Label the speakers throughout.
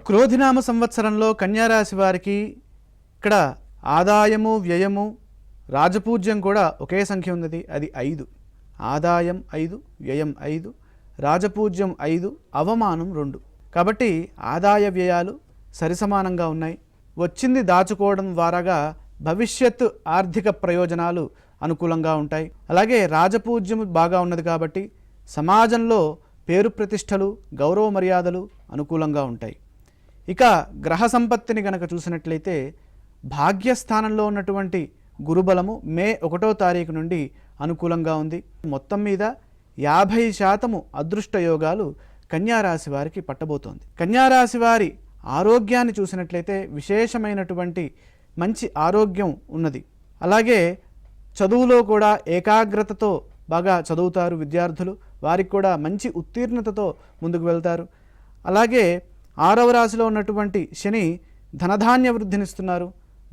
Speaker 1: క్రోధినామ సంవత్సరంలో కన్యారాశి వారికి ఇక్కడ ఆదాయము వ్యయము రాజపూజ్యం కూడా ఒకే సంఖ్య ఉన్నది, అది 5. ఆదాయం 5, వ్యయం 5, రాజపూజ్యం 5, అవమానం 2. కాబట్టి ఆదాయ వ్యయాలు సరిసమానంగా ఉన్నాయి. వచ్చింది దాచుకోవడం ద్వారాగా భవిష్యత్తు ఆర్థిక ప్రయోజనాలు అనుకూలంగా ఉంటాయి. అలాగే రాజపూజ్యం బాగా ఉన్నది కాబట్టి సమాజంలో పేరు ప్రతిష్టలు గౌరవ మర్యాదలు అనుకూలంగా ఉంటాయి. ఇక గ్రహ సంపత్తిని గనక చూసినట్లయితే భాగ్యస్థానంలో ఉన్నటువంటి గురుబలము మే 1వ తారీఖు నుండి అనుకూలంగా ఉంది. మొత్తం మీద 50% అదృష్ట యోగాలు కన్యారాశి వారికి పట్టబోతోంది. కన్యారాశి వారి ఆరోగ్యాన్ని చూసినట్లయితే విశేషమైనటువంటి మంచి ఆరోగ్యం ఉన్నది. అలాగే చదువులో కూడా ఏకాగ్రతతో బాగా చదువుతారు విద్యార్థులు, వారికి కూడా మంచి ఉత్తీర్ణతతో ముందుకు వెళ్తారు. అలాగే 6వ రాశిలో ఉన్నటువంటి శని ధనధాన్య వృద్ధినిస్తున్నారు,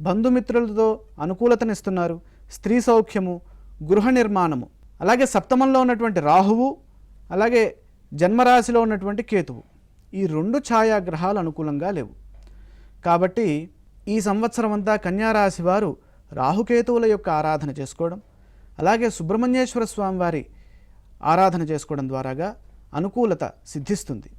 Speaker 1: బంధుమిత్రులతో అనుకూలతనిస్తున్నారు, స్త్రీ సౌఖ్యము, గృహ నిర్మాణము. అలాగే సప్తమంలో ఉన్నటువంటి రాహువు, అలాగే జన్మరాశిలో ఉన్నటువంటి కేతువు, ఈ 2 ఛాయాగ్రహాలు అనుకూలంగా లేవు. కాబట్టి ఈ సంవత్సరం అంతా కన్యారాశి వారు రాహుకేతువుల యొక్క ఆరాధన చేసుకోవడం, అలాగే సుబ్రహ్మణ్యేశ్వర స్వామి వారి ఆరాధన చేసుకోవడం ద్వారాగా అనుకూలత సిద్ధిస్తుంది.